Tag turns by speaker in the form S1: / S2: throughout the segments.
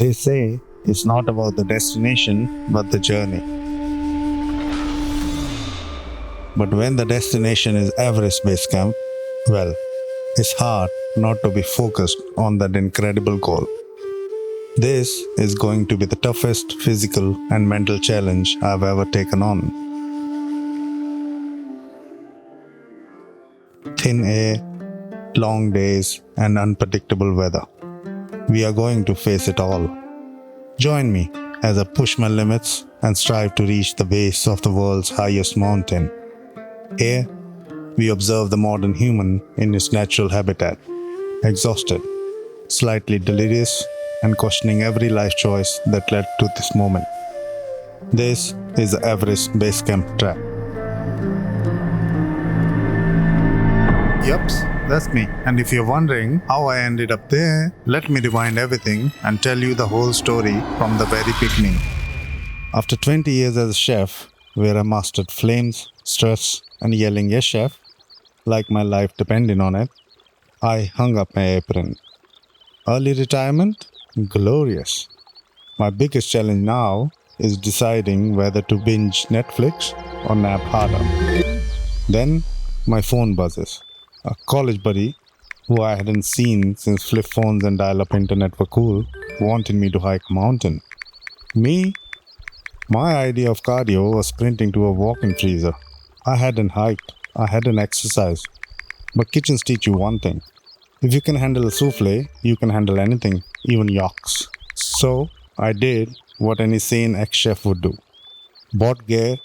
S1: They say it's not about the destination, but the journey. But when the destination is Everest Base Camp, well, it's hard not to be focused on that incredible goal. This is going to be the toughest physical and mental challenge I've ever taken on. Thin air, long days, and unpredictable weather. We are going to face it all. Join me as I push my limits and strive to reach the base of the world's highest mountain. Here, we observe the modern human in its natural habitat, exhausted, slightly delirious, and questioning every life choice that led to this moment. This is the Everest Base Camp trap. Yups, that's me. And if you're wondering how I ended up there, let me rewind everything and tell you the whole story from the very beginning. After 20 years as a chef, where I mastered flames, stress, and yelling "Yes, chef," like my life depended on it, I hung up my apron. Early retirement? Glorious. My biggest challenge now is deciding whether to binge Netflix or nap harder. Then my phone buzzes. A college buddy, who I hadn't seen since flip phones and dial-up internet were cool, wanted me to hike a mountain. Me? My idea of cardio was sprinting to a walk-in freezer. I hadn't hiked, I hadn't exercised. But kitchens teach you one thing. If you can handle a souffle, you can handle anything, even yaks. So, I did what any sane ex-chef would do. Bought gear,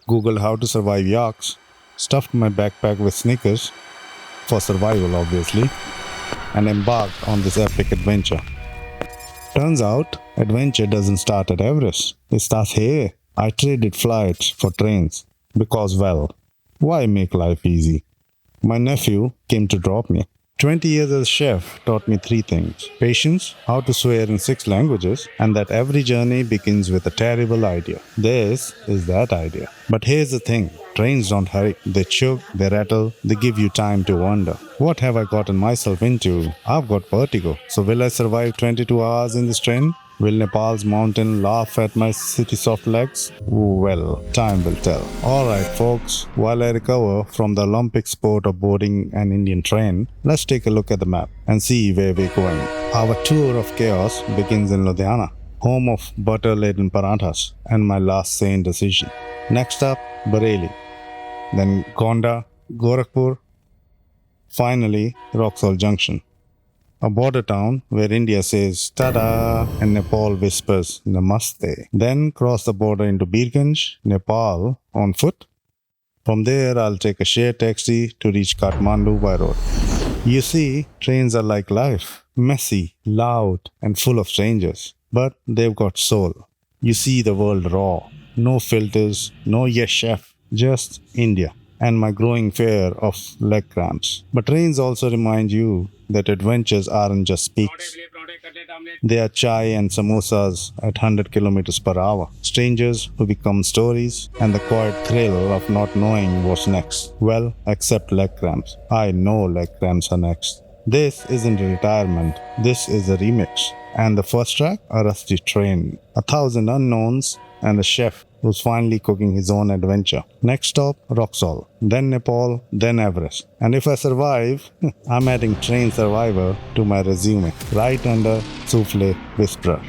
S1: Googled how to survive yaks, stuffed my backpack with sneakers, for survival obviously, and embarked on this epic adventure. Turns out, adventure doesn't start at Everest. It starts here. I traded flights for trains because, well, why make life easy? My nephew came to drop me. 20 years as a chef taught me 3 things. Patience, how to swear in 6 languages, and that every journey begins with a terrible idea. This is that idea. But here's the thing. Trains don't hurry. They choke, they rattle, they give you time to wonder. What have I gotten myself into? I've got vertigo. So will I survive 22 hours in this train? Will Nepal's mountain laugh at my city soft legs? Well, time will tell. Alright folks, while I recover from the Olympic sport of boarding an Indian train, let's take a look at the map and see where we're going. Our tour of chaos begins in Ludhiana, home of butter-laden parathas and my last sane decision. Next up, Bareilly, then Gonda, Gorakhpur, finally Roxol Junction. A border town where India says "Tada" and Nepal whispers "Namaste." Then cross the border into Birganj, Nepal on foot. From there, I'll take a shared taxi to reach Kathmandu by road. You see, trains are like life, messy, loud, and full of strangers. But they've got soul. You see the world raw. No filters, no yes chef, just India. And my growing fear of leg cramps. But trains also remind you that adventures aren't just peaks. They are chai and samosas at 100 kilometers per hour. Strangers who become stories and the quiet thrill of not knowing what's next. Well, except leg cramps. I know leg cramps are next. This isn't a retirement. This is a remix. And the first track, a rusty train. 1,000 unknowns and a chef who's finally cooking his own adventure. Next stop, Roxol, then Nepal, then Everest. And if I survive, I'm adding train survivor to my resume, right under Souffle Whisperer.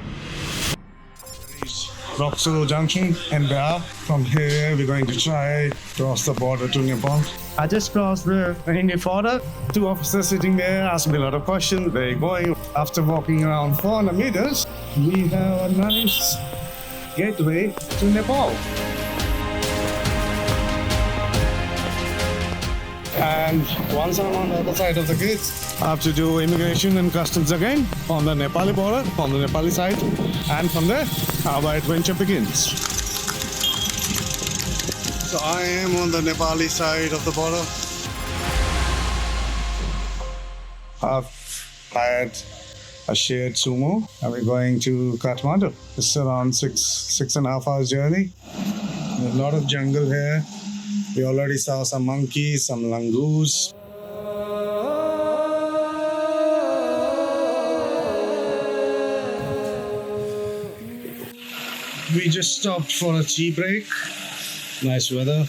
S1: Roxol Junction and Bazaar. From here, we're going to try cross the border to Nepal. I just crossed the Indian border. 2 officers sitting there asking me a lot of questions. Where are you going? After walking around 400 meters, we have a nice gateway to Nepal. And once I'm on the other side of the gates, I have to do immigration and customs again on the Nepali border, on the Nepali side. And from there, our adventure begins. So I am on the Nepali side of the border. I've hired a shared sumo and we're going to Kathmandu. It's around six and a half hours journey. There's a lot of jungle here. We already saw some monkeys, some langurs. We just stopped for a tea break. Nice weather.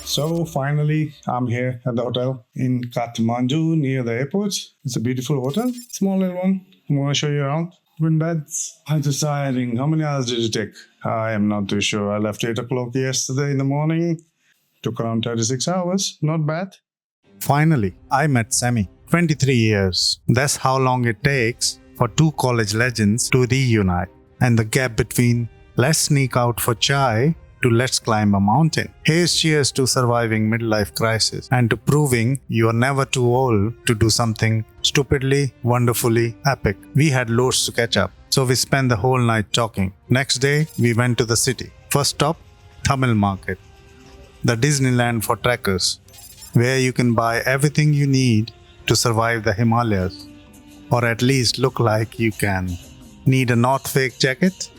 S1: So finally, I'm here at the hotel in Kathmandu near the airport. It's a beautiful hotel, small little one. I'm going to show you around. Twin beds. I'm just tiring. How many hours did it take? I am not too sure. I left 8 o'clock yesterday in the morning. Took around 36 hours. Not bad. Finally, I met Sammy. 23 years. That's how long it takes for two college legends to reunite. And the gap between let's sneak out for chai to let's climb a mountain. Here's cheers to surviving midlife crisis and to proving you are never too old to do something stupidly, wonderfully epic. We had loads to catch up, so we spent the whole night talking. Next day, we went to the city. First stop, Tamil Market, the Disneyland for trekkers, where you can buy everything you need to survive the Himalayas, or at least look like you can. Need a North Face jacket?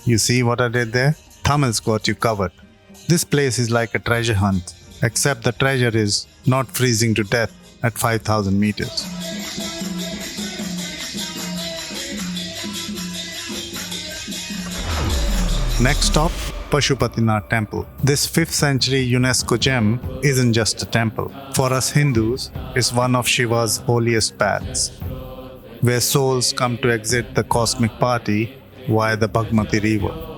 S1: You see what I did there? Tamil's got you covered. This place is like a treasure hunt, except the treasure is not freezing to death at 5,000 meters. Next stop, Pashupatinath Temple. This 5th century UNESCO gem isn't just a temple. For us Hindus, it's one of Shiva's holiest paths, where souls come to exit the cosmic party via the Bagmati river.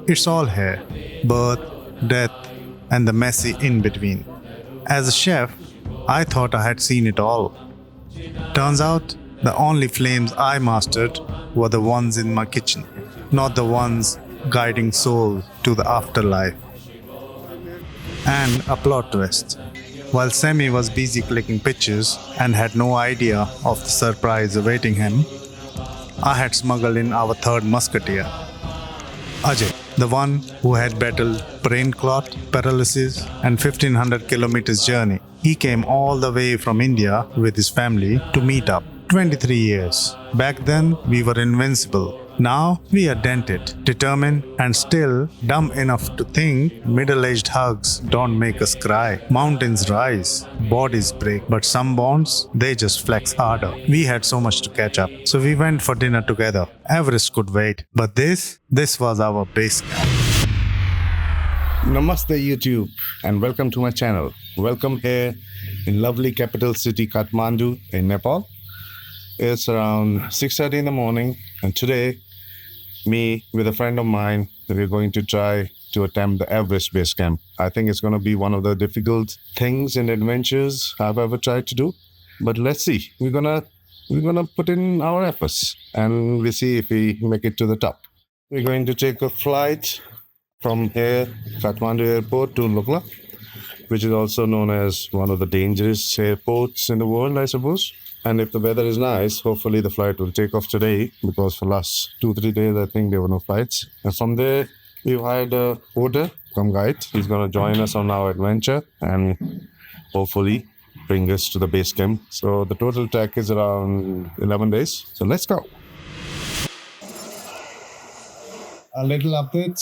S1: It's all here, birth, death, and the messy in-between. As a chef, I thought I had seen it all. Turns out, the only flames I mastered were the ones in my kitchen, not the ones guiding souls to the afterlife. And a plot twist. While Semi was busy clicking pictures and had no idea of the surprise awaiting him, I had smuggled in our third musketeer, Ajay, the one who had battled brain clot, paralysis, and 1500 kilometers journey. He came all the way from India with his family to meet up. 23 years. Back then, we were invincible. Now, we are dented, determined, and still dumb enough to think middle-aged hugs don't make us cry. Mountains rise, bodies break, but some bonds, they just flex harder. We had so much to catch up, so we went for dinner together. Everest could wait, but this was our base camp.
S2: Namaste YouTube and welcome to my channel. Welcome here in lovely capital city Kathmandu in Nepal. It's around 6:30 in the morning and today me with a friend of mine, we're going to try to attempt the Everest Base Camp. I think it's going to be one of the difficult things and adventures I've ever tried to do. But let's see. We're gonna put in our efforts and we'll see if we make it to the top. We're going to take a flight from here, Kathmandu Airport to Lukla, which is also known as one of the dangerous airports in the world, I suppose. And if the weather is nice, hopefully the flight will take off today because for last 2-3 days, I think there were no flights. And from there, we've hired a porter, come guide. He's going to join us on our adventure and hopefully bring us to the base camp. So the total trek is around 11 days. So let's go.
S1: A little update.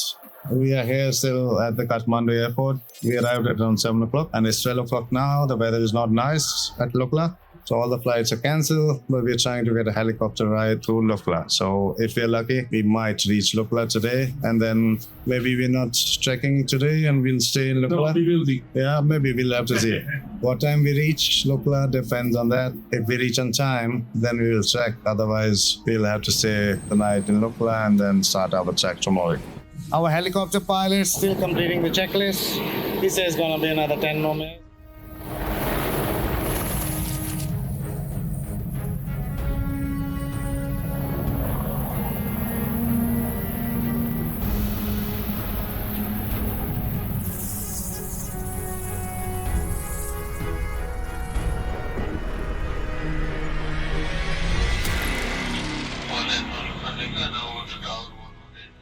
S1: We are here still at the Kathmandu airport. We arrived at around 7 o'clock and it's 12 o'clock now. The weather is not nice at Lukla. So all the flights are cancelled, but we're trying to get a helicopter ride through Lukla. So if we're lucky, we might reach Lukla today, and then maybe we're not trekking today and we'll stay in Lukla.
S3: No, we will be.
S1: Yeah, maybe we'll have to see. What time we reach Lukla depends on that. If we reach on time, then we will trek. Otherwise, we'll have to stay the night in Lukla and then start our trek tomorrow. Our helicopter pilot is still completing the checklist. He says it's gonna be another 10 more minutes.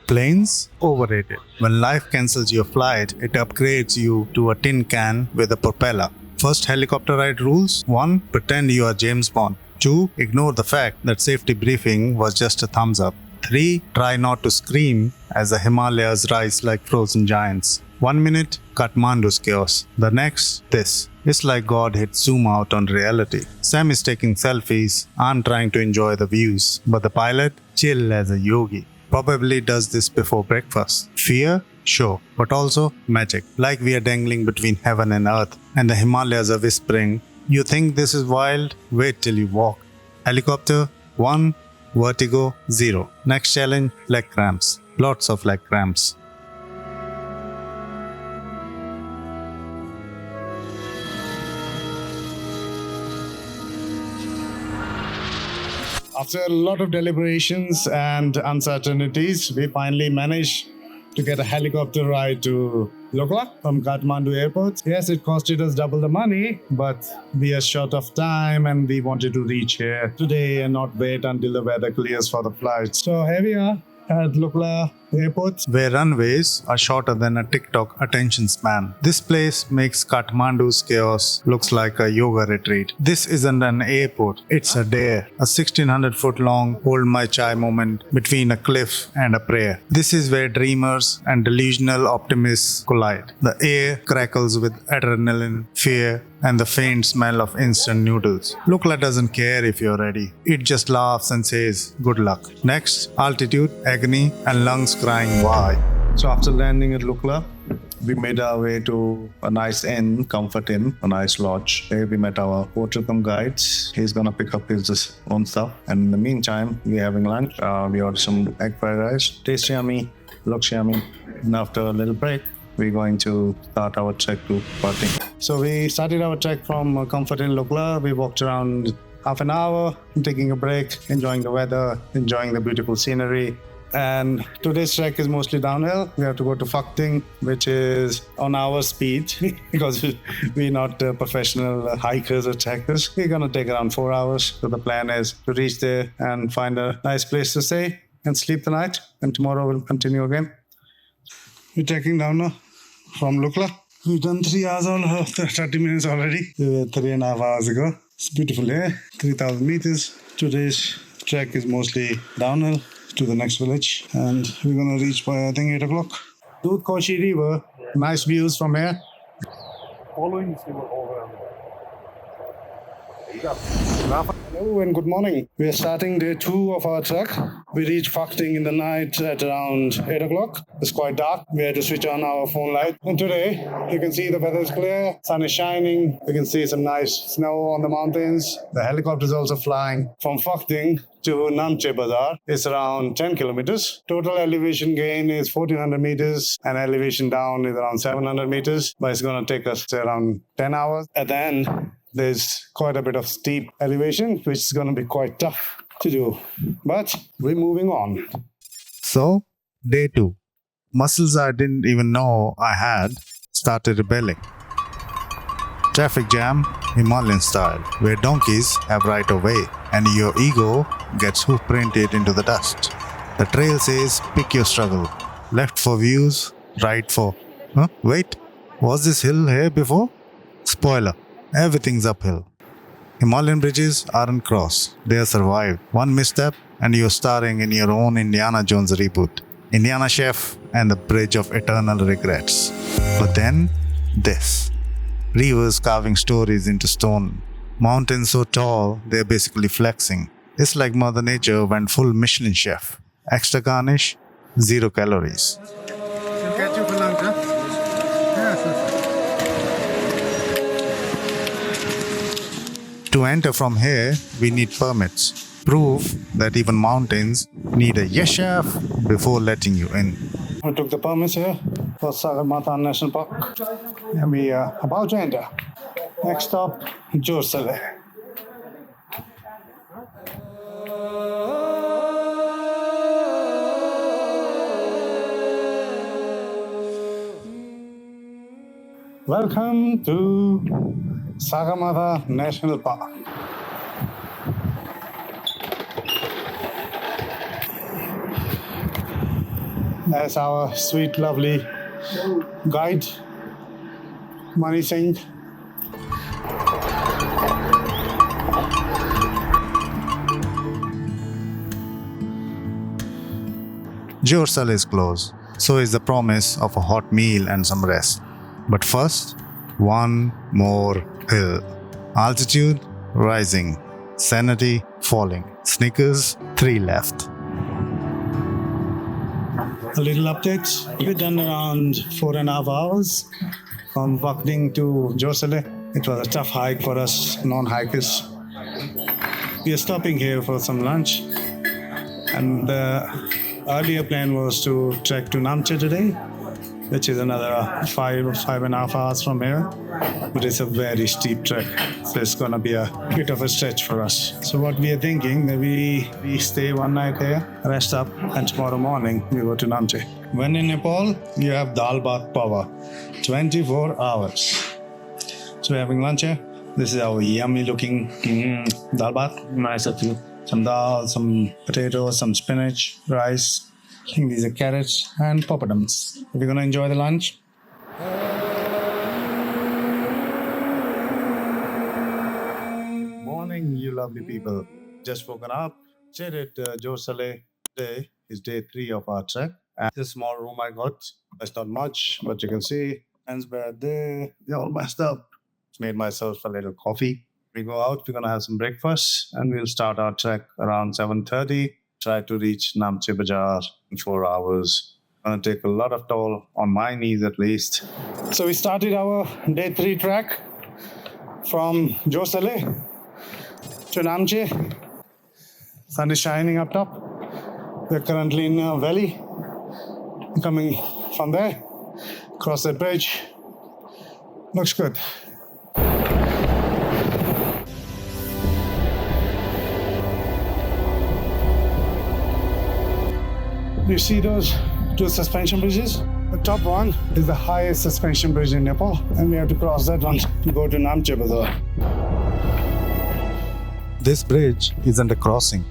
S1: Planes? Overrated. When life cancels your flight, it upgrades you to a tin can with a propeller. First helicopter ride rules: 1. Pretend you are James Bond. 2. Ignore the fact that safety briefing was just a thumbs up. 3. Try not to scream as the Himalayas rise like frozen giants. 1 minute, Kathmandu's chaos. The next, this. It's like God hit zoom out on reality. Sam is taking selfies. I'm trying to enjoy the views. But the pilot, chill as a yogi. Probably does this before breakfast. Fear? Sure. But also magic. Like we are dangling between heaven and earth. And the Himalayas are whispering, you think this is wild? Wait till you walk. Helicopter, 1. Vertigo, 0. Next challenge, leg cramps. Lots of leg cramps.
S2: After a lot of deliberations and uncertainties, we finally managed to get a helicopter ride to Lukla from Kathmandu airport. Yes, it costed us double the money, but we are short of time and we wanted to reach here today and not wait until the weather clears for the flight. So here we are at Lukla airport,
S1: where runways are shorter than a TikTok attention span. This place makes Kathmandu's chaos looks like a yoga retreat. This isn't an airport, it's a dare. A 1600-foot long hold my chai moment between a cliff and a prayer. This is where dreamers and delusional optimists collide. The air crackles with adrenaline, fear, and the faint smell of instant noodles. Lukla doesn't care if you're ready. It just laughs and says, good luck. Next, altitude, agony, and lungs crying why.
S2: So after landing at Lukla, we made our way to a nice inn, Comfort Inn, a nice lodge. There we met our hotel guides. He's gonna pick up his own stuff. And in the meantime, we're having lunch. We ordered some egg fried rice. Tastes yummy, looks yummy. And after a little break, we're going to start our trek to Parting. So we started our trek from Comfort Inn Lukla. We walked around half an hour, taking a break, enjoying the weather, enjoying the beautiful scenery. And today's trek is mostly downhill. We have to go to Phakting, which is on our speed because we're not professional hikers or trekkers. We're going to take around 4 hours. So the plan is to reach there and find a nice place to stay and sleep the night. And tomorrow we'll continue again. We're trekking down now from Lukla. We've done 3 hours, 30 minutes already. We were 3.5 hours ago. It's beautiful here, 3,000 meters. Today's trek is mostly downhill to the next village, and we're gonna reach by I think 8 o'clock. Dudh Koshi River, nice views from here. Following this river over. Hello and good morning. We are starting day 2 of our trek. We reached Phakting in the night at around 8 o'clock. It's quite dark. We had to switch on our phone light. And today, you can see the weather is clear, sun is shining. You can see some nice snow on the mountains. The helicopter is also flying. From Phakting to Namche Bazaar, it's around 10 kilometers. Total elevation gain is 1400 meters and elevation down is around 700 meters. But it's going to take us around 10 hours. At the end, there's quite a bit of steep elevation, which is going to be quite tough to do. But we're moving on.
S1: So, day 2. Muscles I didn't even know I had started rebelling. Traffic jam, Himalayan style, where donkeys have right of way and your ego gets hoof printed into the dust. The trail says, pick your struggle. Left for views, right for... Wait, was this hill here before? Spoiler. Everything's uphill. Himalayan bridges aren't crossed, they are survived. One misstep and you're starring in your own Indiana Jones reboot. Indiana Chef and the Bridge of Eternal Regrets. But then, this. Rivers carving stories into stone. Mountains so tall, they're basically flexing. It's like Mother Nature went full Michelin chef. Extra garnish, 0 calories. To enter from here, we need permits. Proof that even mountains need a yes chef before letting you in.
S2: We took the permits here for Sagarmatha National Park. And we are about to enter. Next stop, Jorsale. Welcome to Sagarmatha National Park. That's our sweet, lovely guide, Mani Singh.
S1: Jorsale is closed. So is the promise of a hot meal and some rest. But first, one more hill. Altitude rising, sanity falling. Snickers 3 left.
S3: A little update. We've done around 4.5 hours from Vakding to Josele. It was a tough hike for us non-hikers. We are stopping here for some lunch. And the earlier plan was to trek to Namche today, which is another 5.5 hours from here. But it's a very steep trek, so it's gonna be a bit of a stretch for us. So what we are thinking, maybe we stay one night here, rest up, and tomorrow morning we go to Namche. When in Nepal, you have dal bath power, 24 hours. So we're having lunch here. This is our yummy looking dal bath. Nice of you. Some dal, some potatoes, some spinach, rice. I think these are carrots and poppadoms. We're gonna enjoy the lunch. Morning, you lovely people. Just woken up. Stayed at Josele. Today is day 3 of our trek. And this small room I got. It's not much, but you can see hands bed there. They're all messed up. Made myself a little coffee. We go out, we're gonna have some breakfast, and we'll start our trek around 7:30. Try to reach Namche Bazaar in 4 hours. Gonna take a lot of toll on my knees at least. So we started our day 3 trek from Josele to Namche. Sun is shining up top. We're currently in a valley. Coming from there, cross that bridge. Looks good. You see those 2 suspension bridges? The top one is the highest suspension bridge in Nepal, and we have to cross that one to go to Namche Bazaar.
S1: This bridge isn't a crossing.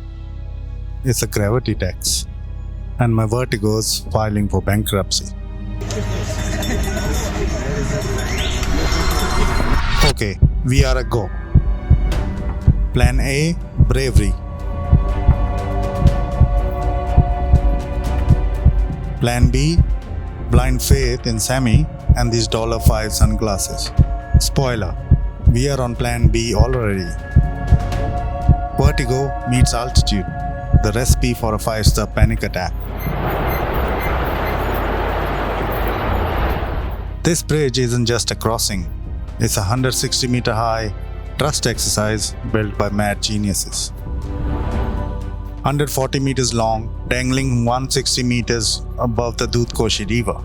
S1: It's a gravity tax. And my vertigo's filing for bankruptcy. Okay, we are a go. Plan A, bravery. Plan B, blind faith in Sammy and these $5 sunglasses. Spoiler, we are on plan B already. Vertigo meets altitude, the recipe for a 5-star panic attack. This bridge isn't just a crossing, it's a 160-meter high trust exercise built by mad geniuses. 140 meters long, dangling 160 meters above the Dudhkoshi River.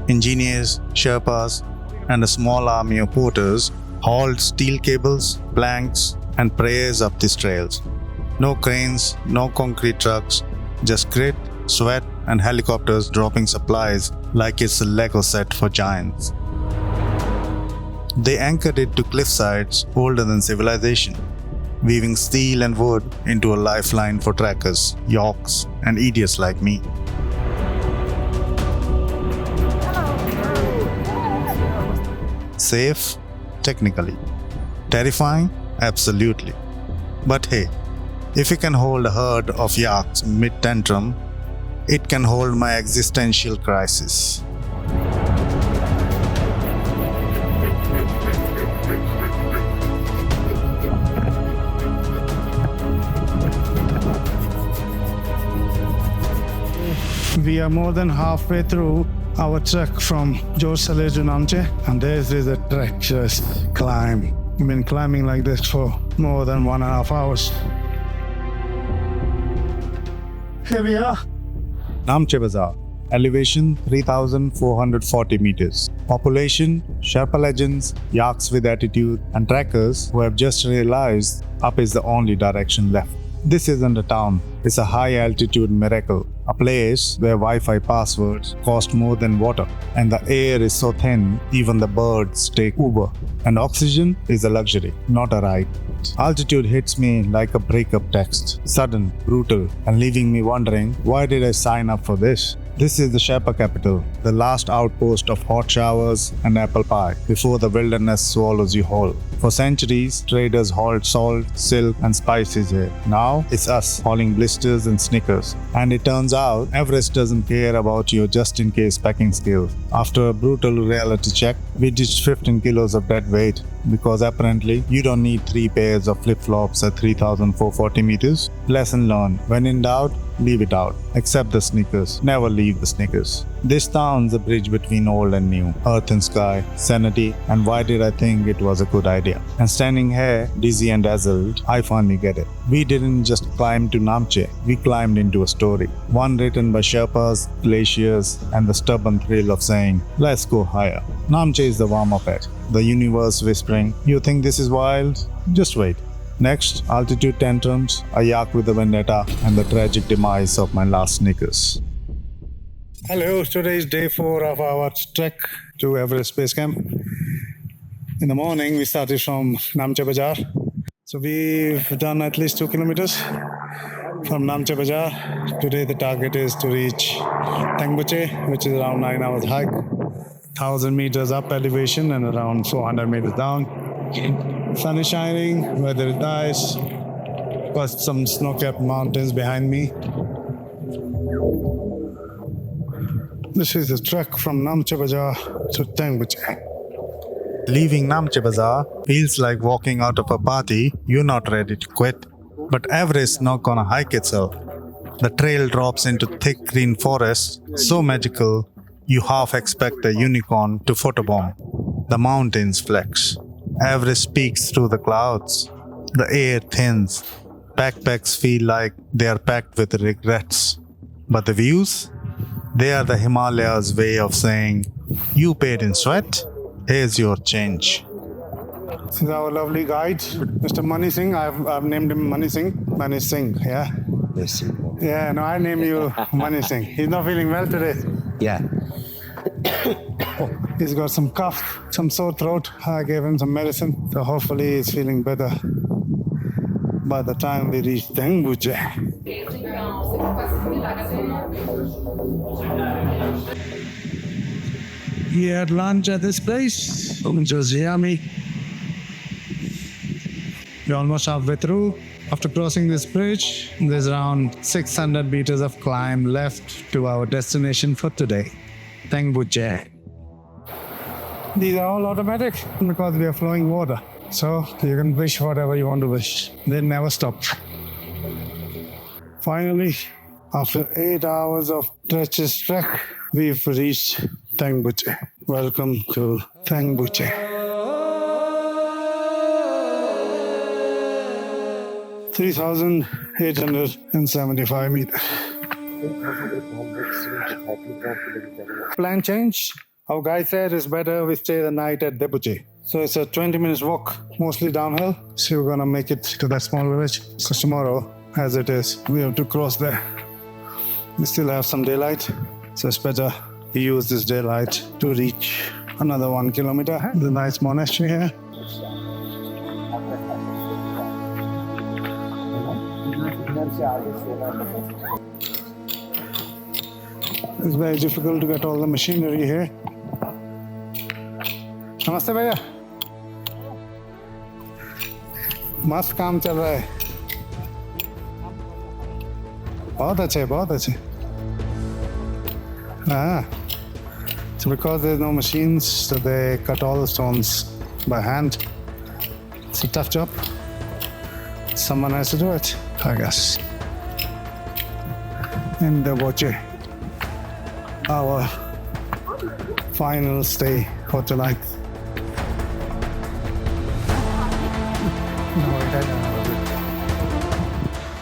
S1: Engineers, Sherpas, and a small army of porters hauled steel cables, planks, and prayers up these trails. No cranes, no concrete trucks, just grit, sweat, and helicopters dropping supplies like it's a Lego set for giants. They anchored it to cliff sides older than civilization, weaving steel and wood into a lifeline for trackers, yaks, and idiots like me. Safe? Technically. Terrifying? Absolutely. But hey, if it can hold a herd of yaks mid-tantrum, it can hold my existential crisis.
S3: We are more than halfway through our trek from Josele to Namche, and this is a treacherous climb. We've been climbing like this for more than 1.5 hours. Here we are.
S1: Namche Bazaar. Elevation 3,440 meters. Population, Sherpa legends, yaks with attitude, and trackers who have just realized up is the only direction left. This isn't a town, it's a high-altitude miracle, a place where Wi-Fi passwords cost more than water, and the air is so thin even the birds take Uber, and oxygen is a luxury, not a right. Altitude hits me like a breakup text, sudden, brutal, and leaving me wondering, why did I sign up for this? This is the Sherpa capital, the last outpost of hot showers and apple pie before the wilderness swallows you whole. For centuries, traders hauled salt, silk, and spices here. Now it's us hauling blisters and Snickers. And it turns out Everest doesn't care about your just-in-case packing skills. After a brutal reality check, we ditched 15 kilos of dead weight because apparently you don't need 3 pairs of flip-flops at 3,440 meters. Lesson learned: when in doubt, leave it out. Except the Snickers. Never leave the Snickers. This town's a bridge between old and new, earth and sky, sanity, and why did I think it was a good idea? And standing here, dizzy and dazzled, I finally get it. We didn't just climb to Namche, we climbed into a story. One written by Sherpas, glaciers, and the stubborn thrill of saying, let's go higher. Namche is the warm-up at, the universe whispering, you think this is wild? Just wait. Next, altitude tantrums, a yak with a vendetta, and the tragic demise of my last Snickers.
S3: Hello, today is day 4 of our trek to Everest Base Camp. In the morning, we started from Namche Bazaar. So we've done at least 2 kilometers from Namche Bazaar. Today the target is to reach Thangbuche, which is around 9 hours hike, 1,000 meters up elevation and around 400 meters down. Sun is shining, weather is nice. Got some snow-capped mountains behind me. This is the trek from Namche Bazaar to Thangbuche.
S1: Leaving Namche Bazaar feels like walking out of a party you're not ready to quit. But Everest's not gonna hike itself. The trail drops into thick green forest, so magical you half expect a unicorn to photobomb. The mountains flex. Everest peaks through the clouds. The air thins. Backpacks feel like they are packed with regrets. But the views? They are the Himalayas' way of saying, you paid in sweat, here's your change.
S3: This is our lovely guide, Mr. Mani Singh. I've named him Mani Singh. Mani Singh, yeah?
S4: Yes.
S3: Yeah, no, I name you Mani Singh. He's not feeling well today.
S4: Yeah.
S3: He's got some cough, some sore throat. I gave him some medicine, so hopefully he's feeling better by the time we reach Thangbuche. We had lunch at this place, which was yummy. We're almost halfway through. After crossing this bridge, there's around 600 meters of climb left to our destination for today, Thangbuche. These are all automatic because we are flowing water. So you can wish whatever you want to wish. They never stop. Finally, after 8 hours of treacherous trek, we've reached Thangbuche. Welcome to Thangbuche. – 3,875 meters. Plan change. Our guide said it's better we stay the night at Thangbuche. So it's a 20 minutes walk, mostly downhill. So we're gonna make it to that small village. Because tomorrow, as it is, we have to cross there. We still have some daylight, so it's better we use this daylight to reach another 1 kilometer. There's a nice monastery here. It's very difficult to get all the machinery here. नमस्ते भैया मस्त काम चल रहा है बहुत अच्छे हाँ so because there's no machines so they cut all the stones by hand. It's a tough job. Someone has to do it, I guess. In Thangbuche, our final stay for tonight.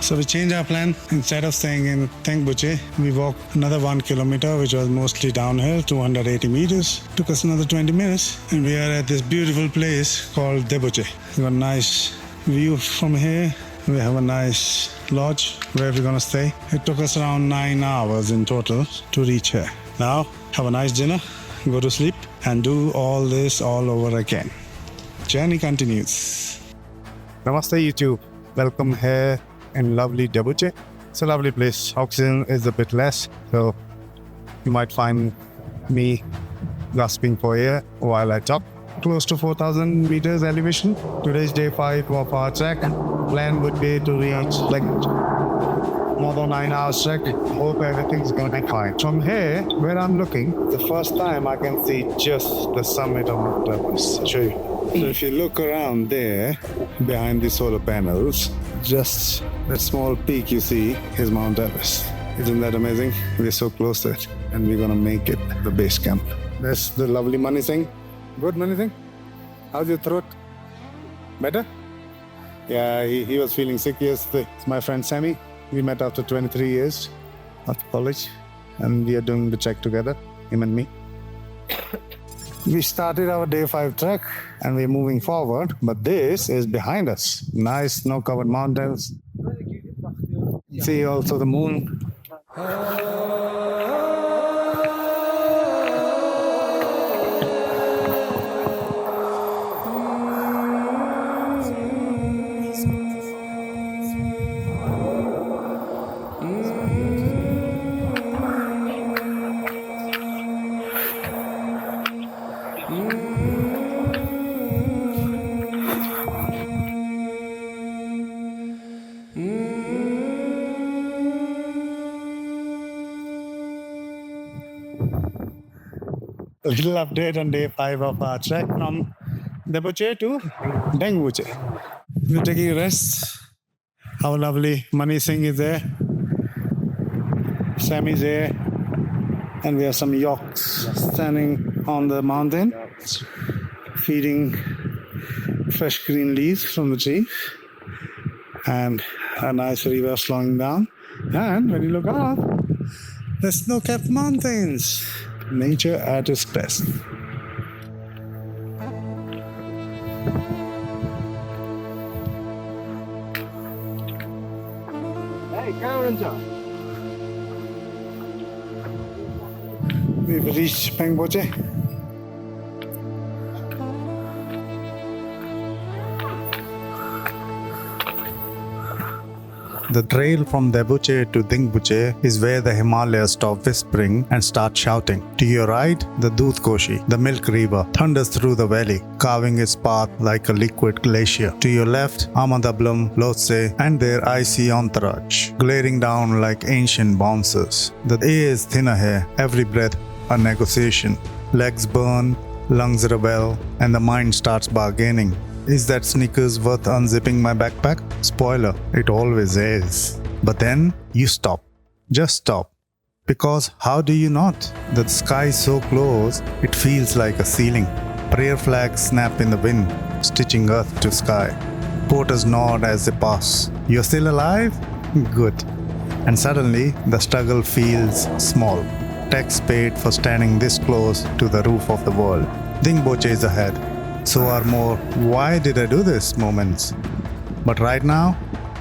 S3: So we changed our plan. Instead of staying in Thangbuche, we walked another 1 kilometer, which was mostly downhill, 280 meters. Took us another 20 minutes, and we are at this beautiful place called Thangbuche. We got a nice view from here. We have a nice lodge where we're gonna stay. It took us around 9 hours in total to reach here. Now, have a nice dinner, go to sleep, and do all this all over again. Journey continues.
S2: Namaste YouTube. Welcome here in lovely Thangbuche. It's a lovely place. Oxygen is a bit less, so
S1: You might find me gasping for air while I talk. Close to 4,000 meters elevation. Today's day 5 of our trek. Plan would be to reach like more than 9 hours trek. Hope everything's gonna be fine. From here, where I'm looking, the first time I can see just the summit of Mount Everest. I'll show you. So if you look around there, behind the solar panels, just that small peak you see is Mount Everest. Isn't that amazing? We're so close to it, and we're gonna make it the base camp. That's the lovely Mani Singh. Good, Mani Singh? How's your throat? Better? Yeah, he was feeling sick yesterday. It's my friend Sammy. We met after 23 years after college, and we are doing the trek together, him and me. We started our day 5 trek, and we're moving forward, but this is behind us. Nice snow-covered mountains. See also the moon. A little update on day 5 of our trek from Debuche to Dengbuche. We're taking a rest. How lovely. Mani Singh is there. Sammy's there. And we have some yaks standing on the mountain, feeding fresh green leaves from the tree. And a nice river flowing down. And when you look up, the snow-capped mountains. Nature at its best.
S4: Hey, Kathmandu.
S1: We've reached Pengboche. The trail from Debuche to Dingbuche is where the Himalayas stop whispering and start shouting. To your right, the Dudhkoshi, the Milk River, thunders through the valley, carving its path like a liquid glacier. To your left, Amadablam, Lhotse, and their icy entourage, glaring down like ancient bouncers. The air is thinner here, every breath a negotiation. Legs burn, lungs rebel, and the mind starts bargaining. Is that sneakers worth unzipping my backpack? Spoiler, it always is. But then you stop. Just stop. Because how do you not? The sky is so close, it feels like a ceiling. Prayer flags snap in the wind, stitching earth to sky. Porters nod as they pass. You're still alive? Good. And suddenly, the struggle feels small. Tax paid for standing this close to the roof of the world. Dingboche is ahead. So are more, why did I do this moments. But right now,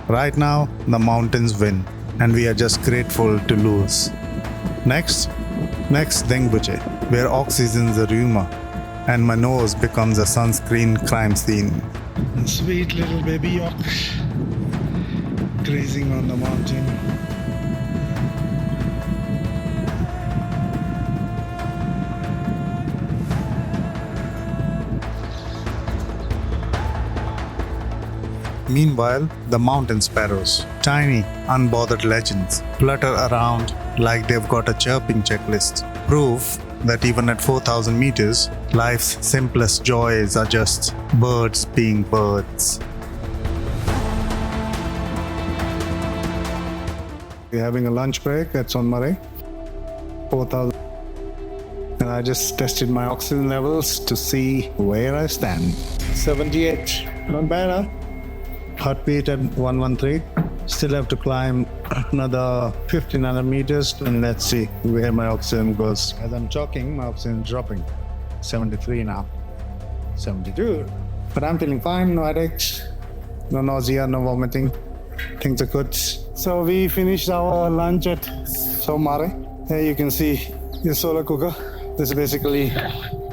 S1: the mountains win, and we are just grateful to lose. Next Dengbuche, where oxygen's a rumor, and my nose becomes a sunscreen crime scene. Sweet little baby yak, grazing on the mountain. Meanwhile, the mountain sparrows, tiny, unbothered legends, flutter around like they've got a chirping checklist. Proof that even at 4,000 meters, life's simplest joys are just birds being birds. We're having a lunch break at Sonmare, 4,000. And I just tested my oxygen levels to see where I stand. 78, not bad, huh? Heartbeat at 113. Still have to climb another 1,500 meters, and let's see where my oxygen goes. As I'm talking, my oxygen is dropping. 73 now. 72. But I'm feeling fine, no headaches, no nausea, no vomiting. Things are good. So we finished our lunch at Somare. Here you can see the solar cooker. This basically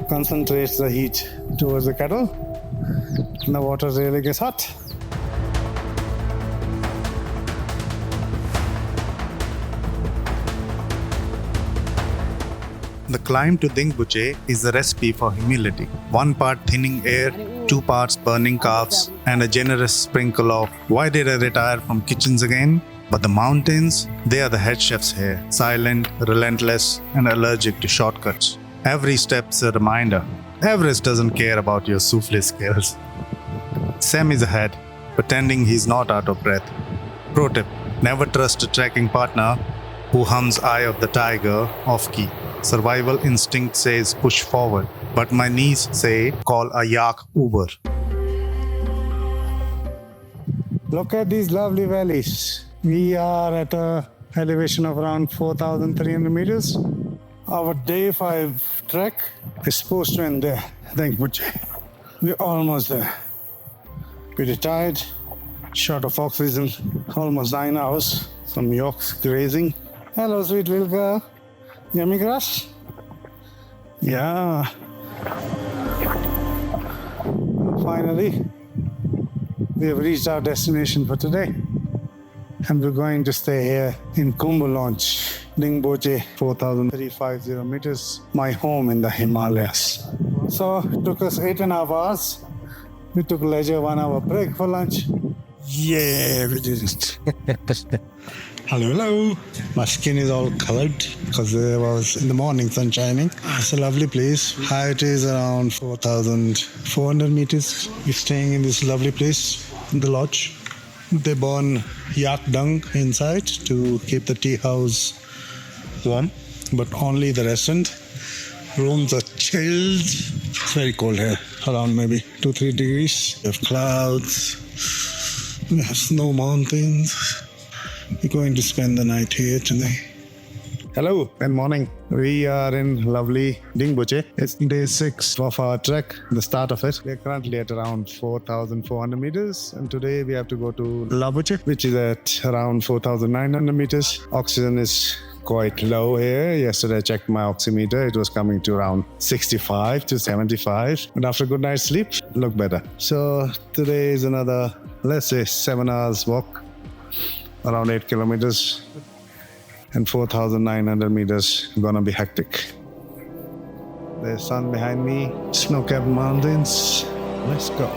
S1: concentrates the heat towards the kettle. And the water really gets hot. The climb to Dingbuche is a recipe for humility. 1 part thinning air, 2 parts burning calves, and a generous sprinkle of "why did I retire from kitchens again?" But the mountains, they are the head chefs here, silent, relentless, and allergic to shortcuts. Every step's a reminder. Everest doesn't care about your souffle skills. Sam is ahead, pretending he's not out of breath. Pro tip: never trust a trekking partner who hums Eye of the Tiger off key. Survival instinct says push forward, but my knees say call a yak Uber.
S3: Look at these lovely valleys. We are at a elevation of around 4,300 meters. Our day 5 trek is supposed to end there. We're almost there. Pretty tired, short of oxygen, almost 9 hours. Some yaks grazing. Hello, sweet little girl. Yummy grass? Yeah. Finally, we have reached our destination for today. And we're going to stay here in Khumbu Launch, Dingbuche, 4,350 meters, my home in the Himalayas. So it took us 8.5 hours. We took leisure 1 hour break for lunch. Yeah, we did it. Hello. My skin is all colored because there was in the morning sun shining. It's a lovely place. Height is around 4,400 meters. We're staying in this lovely place, in the lodge. They burn yak dung inside to keep the tea house warm, but only the restaurant. Rooms are chilled. It's very cold here, around maybe 2-3 degrees. We have clouds. We have snow mountains. We're going to spend the night here today. Hello and morning. We are in lovely Dingbuche. It's day 6 of our trek, the start of it. We're currently at around 4,400 meters, and today we have to go to Labuche, which is at around 4,900 meters. Oxygen is quite low here. Yesterday I checked my oximeter. It was coming to around 65 to 75. But after a good night's sleep, it looked better. So today is another, let's say, 7 hours walk, around 8 kilometers. And 4,900 meters, gonna be hectic. There's sun behind me, snow-capped mountains. Let's go.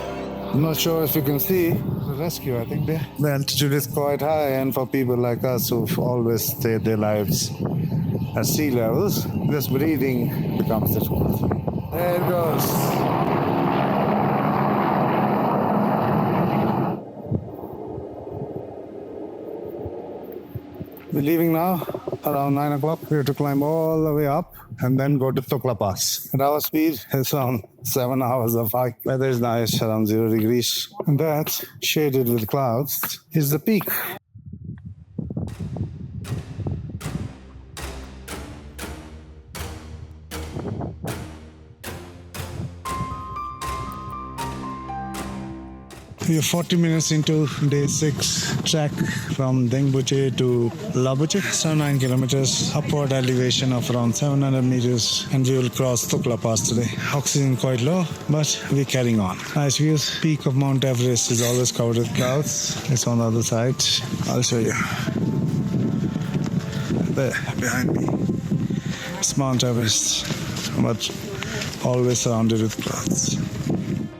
S3: I'm not sure if you can see the rescue. I think the altitude is quite high, and for people like us who've always stayed their lives at sea levels, just breathing becomes difficult. There it goes. We're leaving now, around 9 o'clock. We have to climb all the way up and then go to Lukla Pass. At our speed, it's around 7 hours of hike. Weather is nice, around 0 degrees. And that, shaded with clouds, is the peak. We are 40 minutes into day 6 trek from Dingbuche to Labuche. It's around 9 kilometers, upward elevation of around 700 meters, and we will cross Lukla Pass today. Oxygen quite low, but we're carrying on. Nice views. Peak of Mount Everest is always covered with clouds. It's on the other side. I'll show you. There, behind me. It's Mount Everest, but always surrounded with clouds.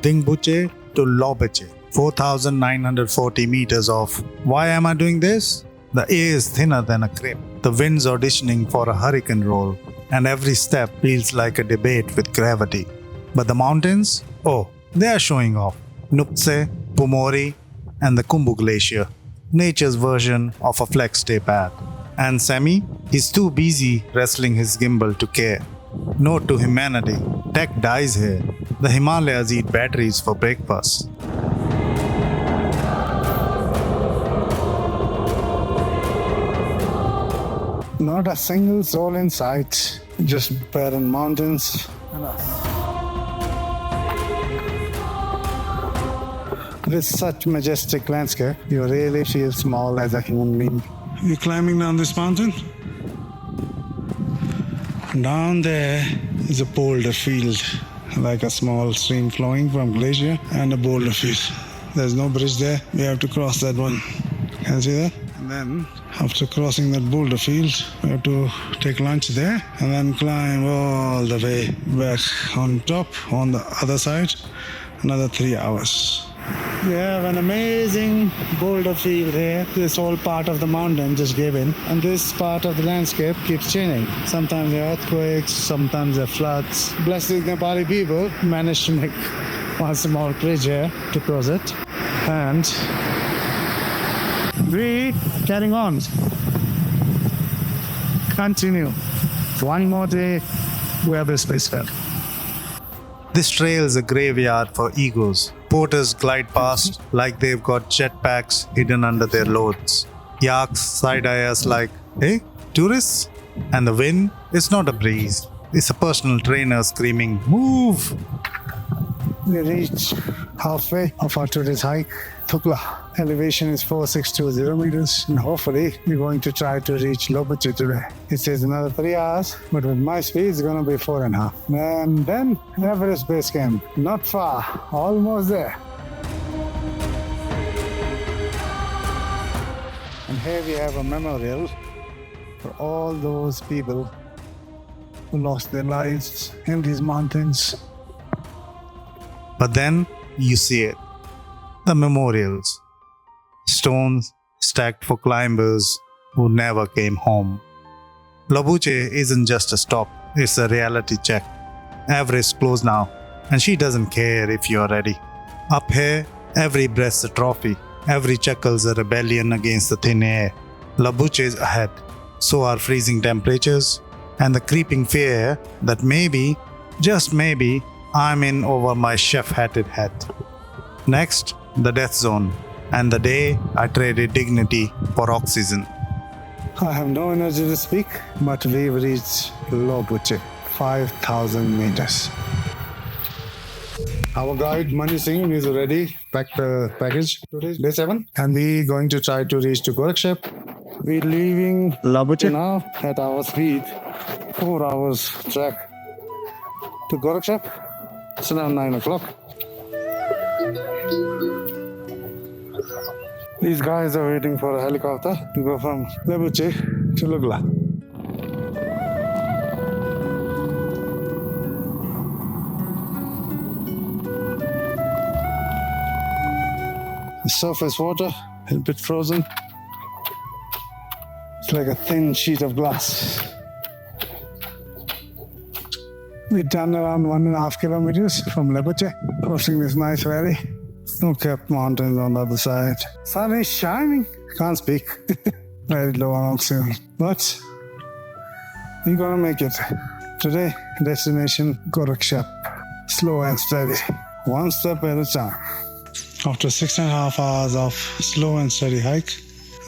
S1: Dingbuche to Labuche. 4,940 meters of. Why am I doing this? The air is thinner than a crepe. The wind's auditioning for a hurricane roll, and every step feels like a debate with gravity. But the mountains? Oh, they are showing off. Namche, Pumori, and the Khumbu Glacier. Nature's version of a flex day pad. And Sammy? He's too busy wrestling his gimbal to care. Note to humanity, tech dies here. The Himalayas eat batteries for breakfast.
S3: Not a single soul in sight, just barren mountains and us. With such majestic landscape, you really feel small as a human being. You're climbing down this mountain. Down there is a boulder field, like a small stream flowing from glacier, and a boulder field. There's no bridge there. We have to cross that one. Can you see that? And then after crossing that boulder field, we have to take lunch there and then climb all the way back on top on the other side, another 3 hours. We have an amazing boulder field here. This whole part of the mountain just gave in, and this part of the landscape keeps changing. Sometimes there are earthquakes, sometimes there are floods. Blessed Nepali people managed to make one small bridge here to cross it, and we carrying on. Continue. One more day, we have this place fell.
S1: This trail is a graveyard for egos. Porters glide past like they've got jetpacks hidden under their loads. Yaks side-eye us like, hey, tourists? And the wind is not a breeze. It's a personal trainer screaming, move!
S3: We reach halfway of our today's hike. Lukla. Elevation is 4620 meters, and hopefully we're going to try to reach Lukla today. It says another 3 hours, but with my speed it's going to be 4.5. And then Everest Base Camp. Not far, almost there. And here we have a memorial for all those people who lost their lives in these mountains.
S1: But then you see it. The memorials. Stones stacked for climbers who never came home. Lukla isn't just a stop, it's a reality check. Everest closed now, and she doesn't care if you're ready. Up here, every breath's a trophy, every chuckle's a rebellion against the thin air. Lukla is ahead, so are freezing temperatures, and the creeping fear that maybe, just maybe, I'm in over my chef-hatted head. Next, the death zone, and the day I traded dignity for oxygen.
S3: I have no energy to speak, but we've reached Lukla, 5,000 meters. Our guide Mani Singh is ready, packed the package. Today day 7, and we're going to try to reach to Gorakshep. We're leaving Lukla now at our speed, 4 hours trek to Gorakshep. It's around 9 o'clock. These guys are waiting for a helicopter to go from Lukla to Lukla. The surface water is a bit frozen. It's like a thin sheet of glass. We've done around 1.5 kilometers from Lukla, crossing this nice valley. Snow-capped mountains on the other side. Sun is shining. Can't speak. Very low on oxygen. But we're gonna make it. Today, destination Gorakshep. Slow and steady. One step at a time. After 6.5 hours of slow and steady hike,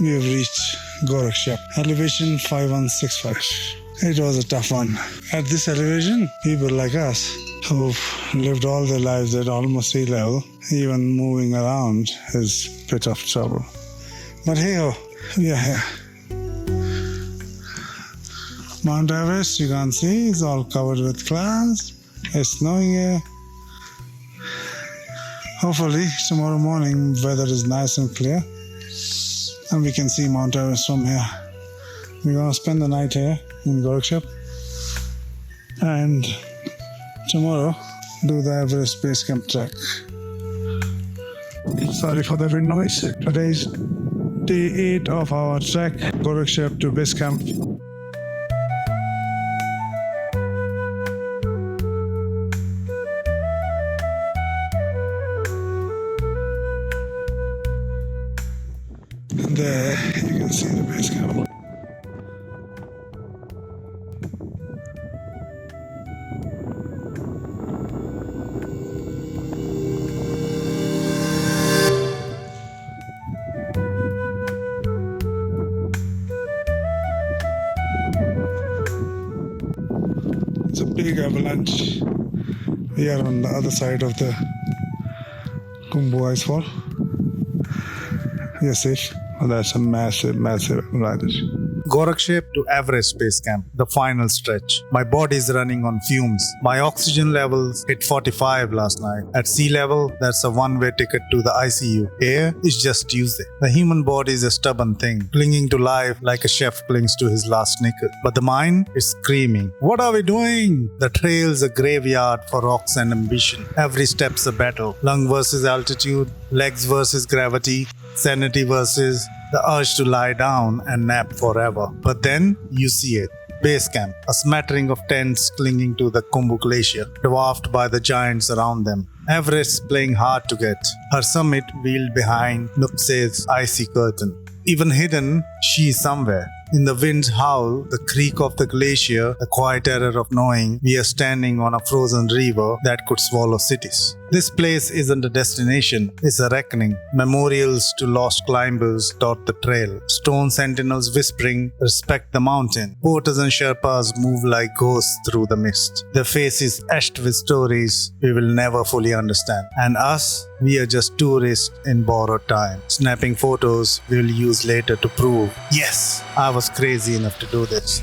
S3: we have reached Gorakshep. Elevation 5165. It was a tough one. At this elevation, people like us who've lived all their lives at almost sea level, even moving around is a bit of trouble. But hey-ho, we are here. Mount Everest, you can't see, it's all covered with clouds. It's snowing here. Hopefully, tomorrow morning, weather is nice and clear, and we can see Mount Everest from here. We're gonna spend the night here in Gorakshep, and tomorrow do the Everest Base Camp trek. Sorry for the wind noise. Today's day 8 of our trek, Gorakshep to Base Camp. And there you can see the base camp. It's a big avalanche. We are on the other side of the Khumbu icefall. We are safe. Oh, that's a massive, massive avalanche.
S1: Gorakshep to Everest Base Camp, the final stretch. My body is running on fumes. My oxygen levels hit 45 last night. At sea level, that's a one-way ticket to the ICU. Here is just Tuesday. The human body is a stubborn thing, clinging to life like a chef clings to his last snicker. But the mind is screaming, "What are we doing?" The trail's a graveyard for rocks and ambition. Every step's a battle. Lung versus altitude, legs versus gravity, sanity versus the urge to lie down and nap forever. But then you see it. Base camp, a smattering of tents clinging to the Khumbu Glacier, dwarfed by the giants around them. Everest playing hard to get, her summit veiled behind Namche's icy curtain. Even hidden, she is somewhere. In the wind's howl, the creak of the glacier, the quiet terror of knowing we are standing on a frozen river that could swallow cities. This place isn't a destination, it's a reckoning. Memorials to lost climbers dot the trail. Stone sentinels whispering, "Respect the mountain." Porters and Sherpas move like ghosts through the mist. Their faces etched with stories we will never fully understand. And us, we are just tourists in borrowed time, snapping photos we will use later to prove, yes, I was crazy enough to do this.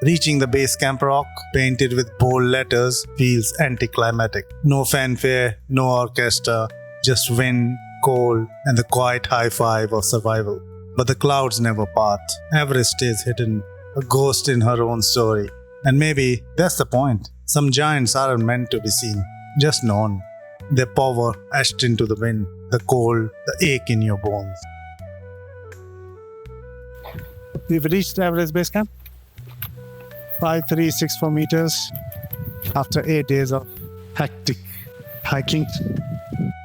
S1: Reaching the base camp rock, painted with bold letters, feels anticlimactic. No fanfare, no orchestra, just wind, cold, and the quiet high five of survival. But the clouds never part. Everest stays hidden, a ghost in her own story. And maybe that's the point. Some giants aren't meant to be seen, just known. Their power etched into the wind, the cold, the ache in your bones.
S3: We've reached Everest Base Camp. 5364 meters after 8 days of hectic hiking.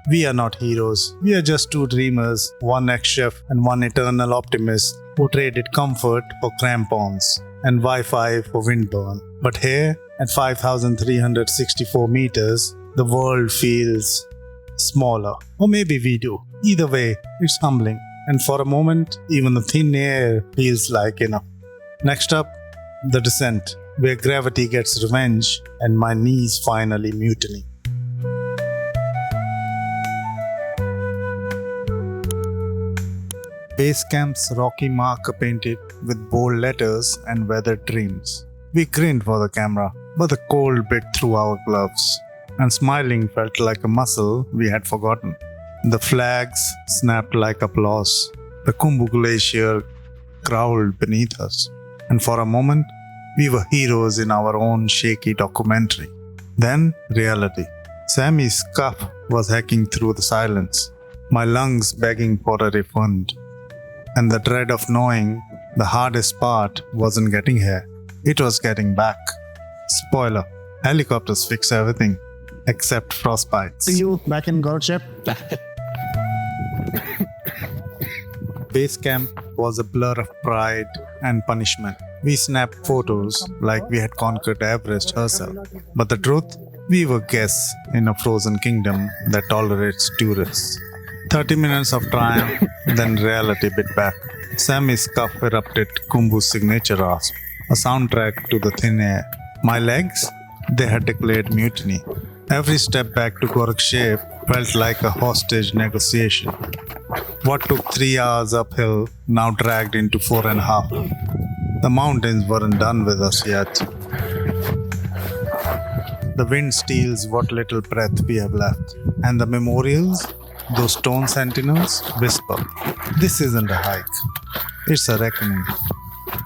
S1: We are not heroes. We are just two dreamers, one ex-chef and one eternal optimist who traded comfort for crampons and Wi-Fi for windburn. But here, at 5,364 meters, the world feels smaller. Or maybe we do. Either way, it's humbling. And for a moment, even the thin air feels like enough. Next up, the descent, where gravity gets revenge and my knees finally mutiny. Base camp's rocky marker painted with bold letters and weathered dreams. We grinned for the camera, but the cold bit through our gloves, and smiling felt like a muscle we had forgotten. The flags snapped like applause. The Khumbu Glacier growled beneath us. And for a moment, we were heroes in our own shaky documentary. Then, reality. Sammy's cough was hacking through the silence, my lungs begging for a refund. And the dread of knowing the hardest part wasn't getting here, it was getting back. Spoiler, helicopters fix everything, except frostbites.
S3: See you back in Gorakshep.
S1: Base camp was a blur of pride and punishment. We snapped photos like we had conquered Everest herself. But the truth, we were guests in a frozen kingdom that tolerates tourists. 30 minutes of triumph, then reality bit back. Sammy's cough erupted Khumbu's signature rasp, a soundtrack to the thin air. My legs, they had declared mutiny. Every step back to Gorakshep felt like a hostage negotiation. What took 3 hours uphill now dragged into 4.5. The mountains weren't done with us yet. The wind steals what little breath we have left. And the memorials, those stone sentinels, whisper, "This isn't a hike. It's a reckoning."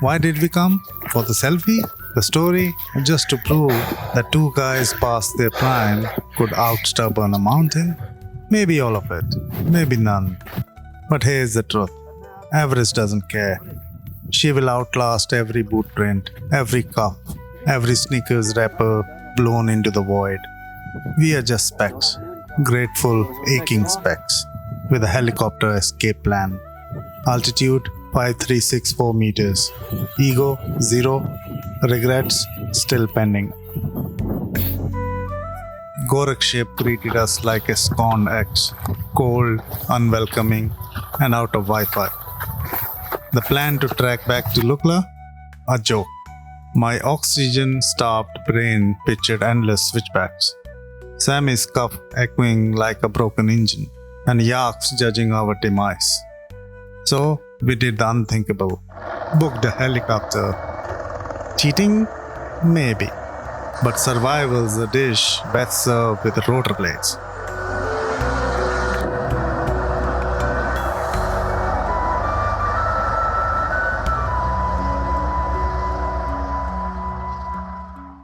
S1: Why did we come? For the selfie? The story? Just to prove that two guys past their prime could outstubborn a mountain? Maybe all of it. Maybe none. But here's the truth. Everest doesn't care. She will outlast every boot print, every cuff, every sneakers wrapper blown into the void. We are just specks. Grateful, aching specks. With a helicopter escape plan. Altitude 5364 meters. Ego 0. Regrets still pending. Gorakshep greeted us like a scorned ex, cold, unwelcoming, and out of Wi-Fi. The plan to track back to Lukla? A joke. My oxygen-starved brain pictured endless switchbacks. Sammy's cough echoing like a broken engine, and yaks judging our demise. So, We did the unthinkable. Booked a helicopter. Cheating? Maybe. But survival's a dish best served with rotor blades.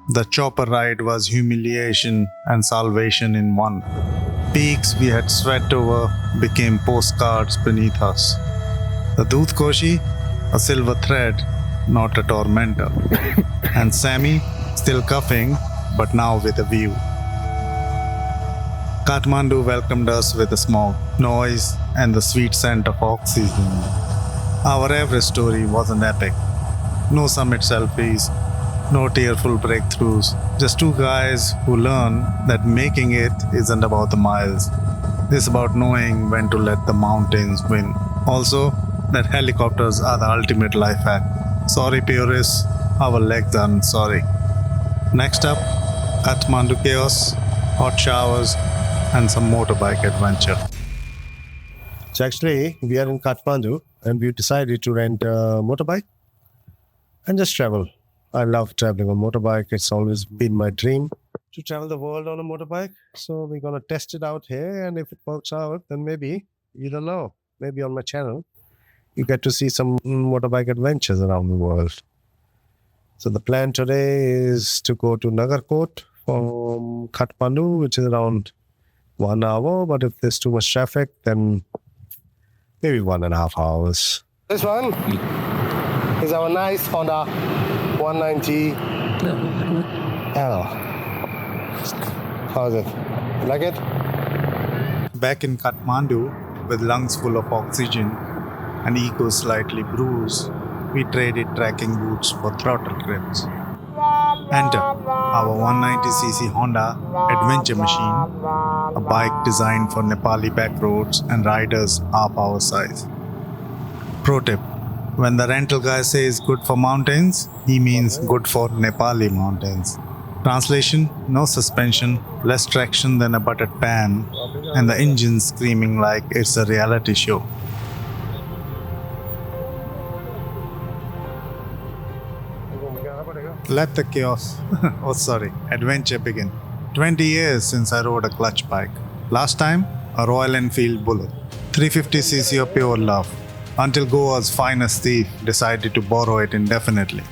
S1: The chopper ride was humiliation and salvation in one. Peaks we had sweat over became postcards beneath us. The Doodh Koshi, a silver thread, not a tormentor. And Sammy, still coughing, but now with a view. Kathmandu welcomed us with a smog, noise, and the sweet scent of oxygen. Our Everest story wasn't epic. No summit selfies, no tearful breakthroughs, just two guys who learn that making it isn't about the miles. It's about knowing when to let the mountains win. Also, that helicopters are the ultimate life hack. Sorry purists, our legs aren't sorry. Next up, Kathmandu chaos, hot showers, and some motorbike adventure.
S5: So actually, we are in Kathmandu and we decided to rent a motorbike and just travel. I love traveling on motorbike. It's always been my dream to travel the world on a motorbike. So we're going to test it out here. And if it works out, then maybe, you don't know, maybe on my channel, you get to see some motorbike adventures around the world. So the plan today is to go to Nagarkot from Kathmandu, which is around 1 hour. But if there's too much traffic, then maybe 1.5 hours. This one is our nice Honda 190 L. How's it? You like it?
S1: Back in Kathmandu, with lungs full of oxygen and ego slightly bruised, we traded trekking boots for throttle grips. Enter our 190cc Honda adventure machine, a bike designed for Nepali back roads and riders half our size. Pro tip: when the rental guy says good for mountains, he means good for Nepali mountains. Translation: no suspension, less traction than a buttered pan, and the engine screaming like it's a reality show. Let the chaos, adventure begin. 20 years since I rode a clutch bike. Last time, a Royal Enfield Bullet. 350cc of pure love. Until Goa's finest thief decided to borrow it indefinitely.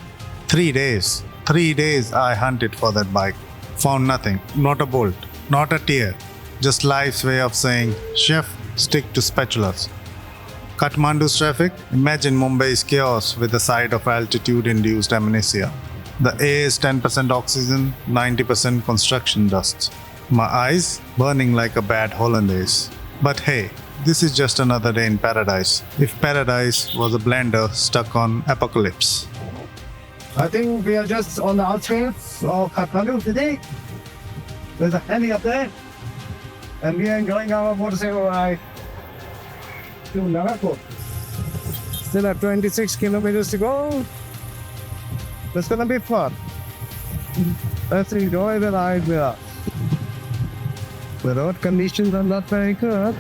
S1: 3 days. 3 days I hunted for that bike. Found nothing. Not a bolt. Not a tear. Just life's way of saying, chef, stick to spatulas. Kathmandu's traffic? Imagine Mumbai's chaos with a side of altitude-induced amnesia. The air is 10% oxygen, 90% construction dust. My eyes burning like a bad hollandaise. But hey, this is just another day in paradise. If paradise was a blender stuck on apocalypse.
S3: I think we are just on the outskirts of Kathmandu today. There's a heli up there. And we are enjoying our motorcycle ride to Nagarkot. Still have 26 kilometers to go. It's gonna be fun. Let's enjoy the ride with us. The road conditions are not very good.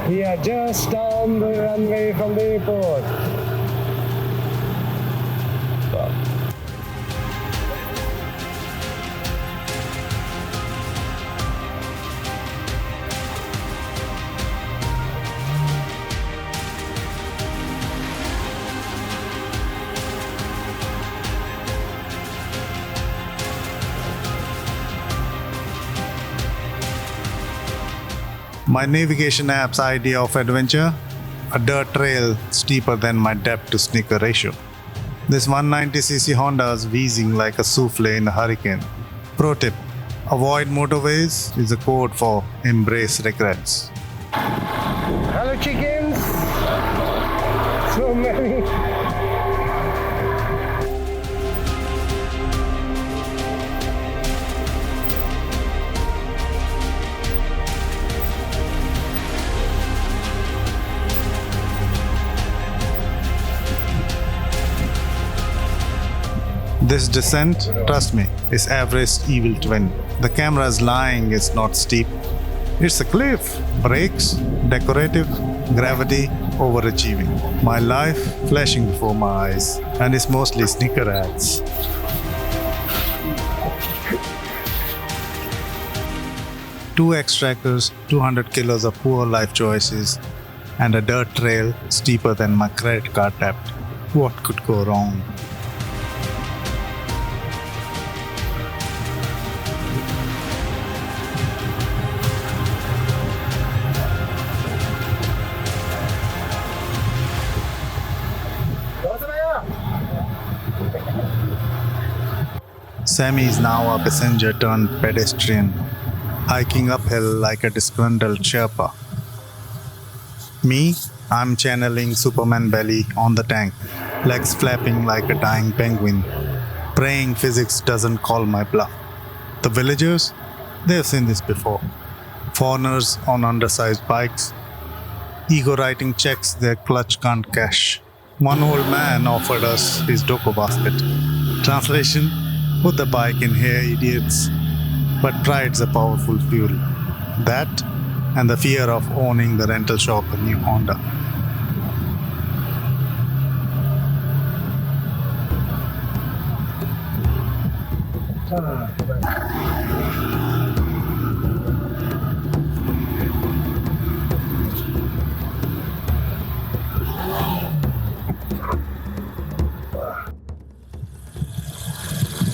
S3: We are just down the runway from the airport.
S1: My navigation app's idea of adventure? A dirt trail steeper than my depth to sneaker ratio. This 190cc Honda is wheezing like a souffle in a hurricane. Pro tip: avoid motorways is a code for embrace regrets.
S5: Hello, chickens. So many.
S1: This descent, trust me, is Everest evil twin. The camera is lying, it's not steep. It's a cliff. Brakes, decorative, gravity, overachieving. My life flashing before my eyes, and it's mostly sneaker ads. Two extractors, 200 kilos of poor life choices, and a dirt trail steeper than my credit card debt. What could go wrong? Sammy is now a passenger turned pedestrian, hiking uphill like a disgruntled Sherpa. Me, I'm channeling Superman belly on the tank, legs flapping like a dying penguin, praying physics doesn't call my bluff. The villagers, they've seen this before. Foreigners on undersized bikes, ego writing checks their clutch can't cash. One old man offered us his doko basket. Translation: put the bike in here, idiots. But pride's a powerful fuel. That and the fear of owning the rental shop a new Honda.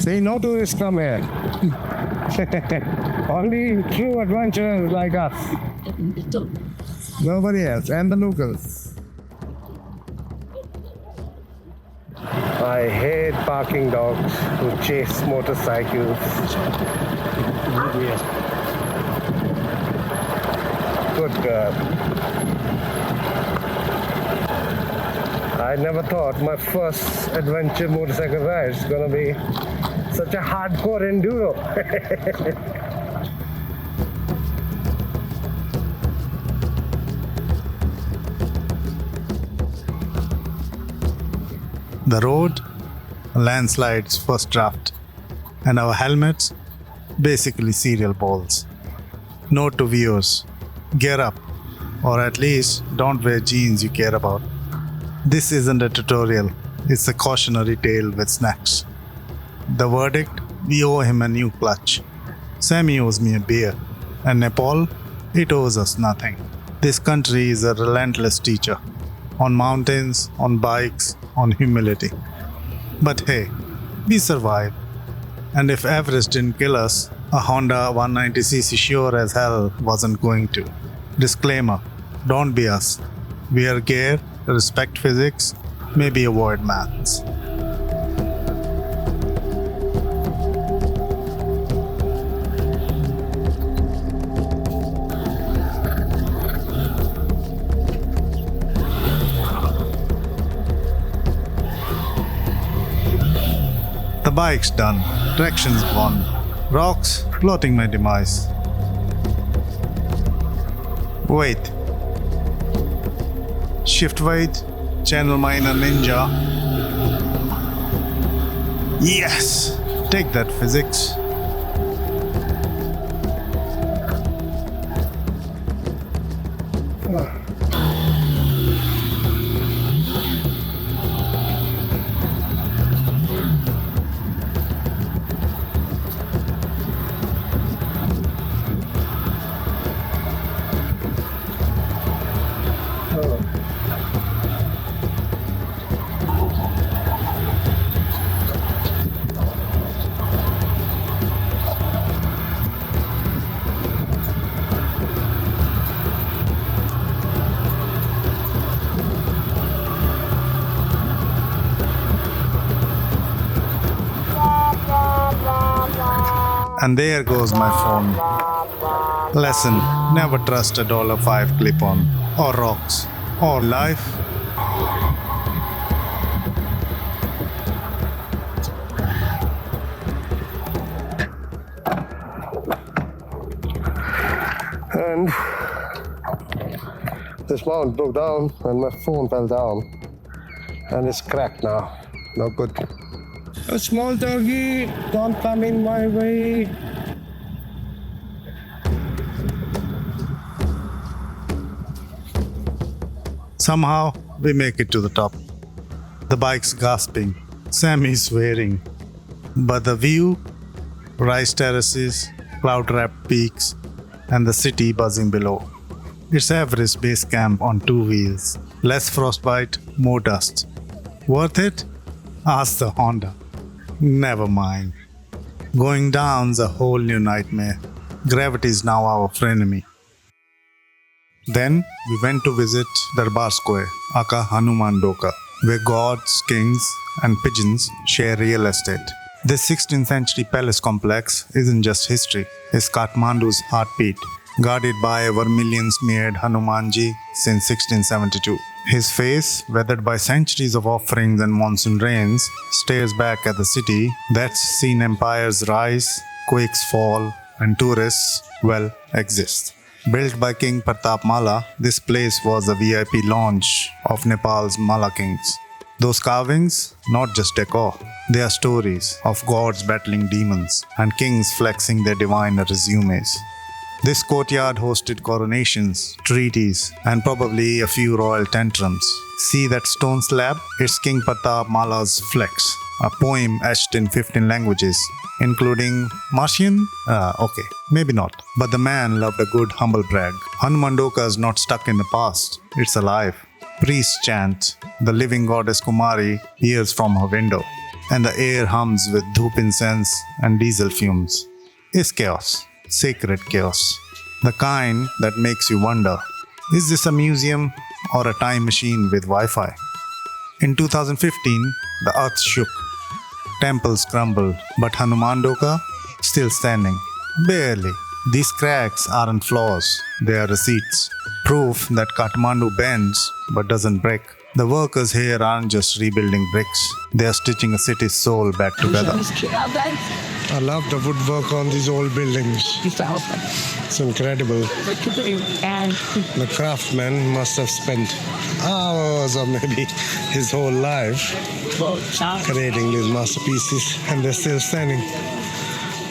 S5: See, no tourists come here. Only true adventurers like us. Nobody else, and the locals. I hate parking dogs who chase motorcycles. Good girl. I never thought my first adventure motorcycle ride is gonna be such a hardcore enduro.
S1: The road, landslides first draft, and our helmets, basically cereal bowls. Note to viewers, gear up, or at least don't wear jeans you care about. This isn't a tutorial, it's a cautionary tale with snacks. The verdict, we owe him a new clutch. Sammy owes me a beer, and Nepal, it owes us nothing. This country is a relentless teacher. On mountains, on bikes, on humility. But hey, we survived. And if Everest didn't kill us, a Honda 190cc sure as hell wasn't going to. Disclaimer, don't be us. Wear gear, respect physics, maybe avoid maths. The bike's done, traction's gone, rocks plotting my demise. Wait. Shift weight, channel miner ninja. Yes! Take that, physics. And there goes my phone. Lesson, never trust a $5 clip-on, or rocks, or life.
S5: And this mount broke down and my phone fell down. And it's cracked now. No good. A small doggy, don't come in my way.
S1: Somehow, we make it to the top. The bike's gasping, Sammy's swearing. But the view, rice terraces, cloud-wrapped peaks, and the city buzzing below. It's Everest Base Camp on two wheels. Less frostbite, more dust. Worth it? Ask the Honda. Never mind. Going down's a whole new nightmare. Gravity is now our frenemy. Then we went to visit Darbar Square, aka Hanuman Doka, where gods, kings, and pigeons share real estate. This 16th century palace complex isn't just history, it's Kathmandu's heartbeat, guarded by a vermilion-smeared Hanumanji since 1672. His face, weathered by centuries of offerings and monsoon rains, stares back at the city that's seen empires rise, quakes fall, and tourists, well, exist. Built by King Pratap Mala, this place was the VIP lounge of Nepal's Mala kings. Those carvings, not just decor, they are stories of gods battling demons and kings flexing their divine resumes. This courtyard hosted coronations, treaties, and probably a few royal tantrums. See that stone slab? It's King Pratap Mala's flex, a poem etched in 15 languages, including Martian? Okay, maybe not. But the man loved a good humble brag. Hanumandoka is not stuck in the past, it's alive. Priests chant, the living goddess Kumari hears from her window, and the air hums with dhoop incense and diesel fumes. It's chaos, sacred chaos. The kind that makes you wonder, is this a museum or a time machine with Wi-Fi? In 2015, the earth shook. Temples crumbled, but Hanumandoka still standing. Barely. These cracks aren't flaws, they are receipts. Proof that Kathmandu bends but doesn't break. The workers here aren't just rebuilding bricks, they are stitching a city's soul back together.
S5: I love the woodwork on these old buildings. It's incredible. The craftsman must have spent hours or maybe his whole life creating these masterpieces, and they're still standing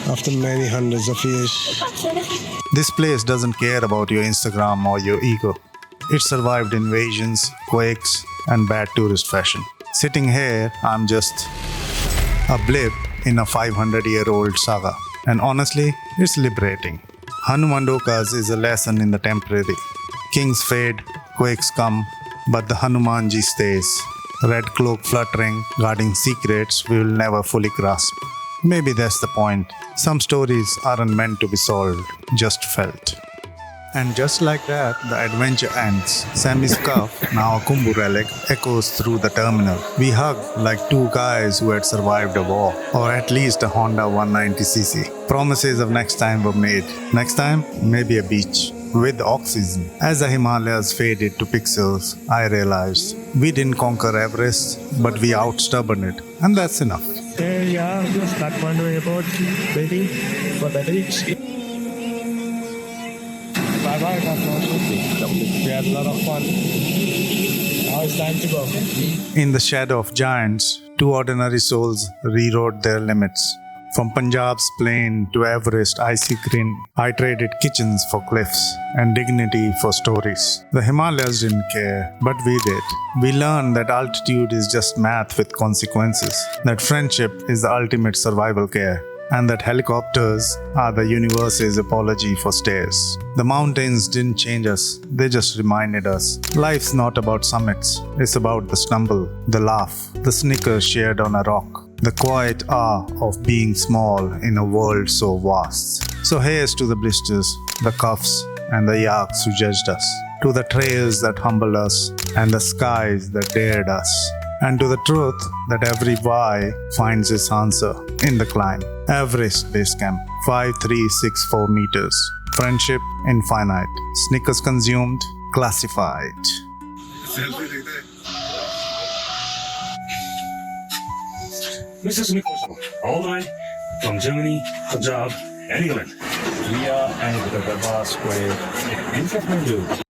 S5: after many hundreds of years.
S1: This place doesn't care about your Instagram or your ego. It survived invasions, quakes, and bad tourist fashion. Sitting here, I'm just a blip in a 500-year-old saga. And honestly, it's liberating. Hanumandoka's is a lesson in the temporary. Kings fade, quakes come, but the Hanumanji stays. Red cloak fluttering, guarding secrets we will never fully grasp. Maybe that's the point. Some stories aren't meant to be solved, just felt. And just like that, the adventure ends. Sammy's cuff, now a Khumbu relic, echoes through the terminal. We hug like two guys who had survived a war, or at least a Honda 190cc. Promises of next time were made. Next time, maybe a beach. With oxygen. As the Himalayas faded to pixels, I realized we didn't conquer Everest, but we outstubborn it. And that's enough.
S6: Yeah, Kathmandu airport, waiting for the beach. Bye-bye, Kathmandu. We had a lot of fun. Now it's time to go.
S1: In the shadow of giants, two ordinary souls rewrote their limits. From Punjab's plain to Everest icy green, I traded kitchens for cliffs and dignity for stories. The Himalayas didn't care, but we did. We learned that altitude is just math with consequences, that friendship is the ultimate survival care, and that helicopters are the universe's apology for stairs. The mountains didn't change us, they just reminded us. Life's not about summits, it's about the stumble, the laugh, the snicker shared on a rock. The quiet awe of being small in a world so vast. So here's to the blisters, the cuffs, and the yaks who judged us. To the trails that humbled us, and the skies that dared us. And to the truth that every why finds its answer in the climb. Everest Base Camp, 5364 meters. Friendship infinite. Snickers consumed, classified.
S6: Mrs. Nicholson, all the way from Germany, Punjab, and England. We are at the Bazaar Square in Kathmandu.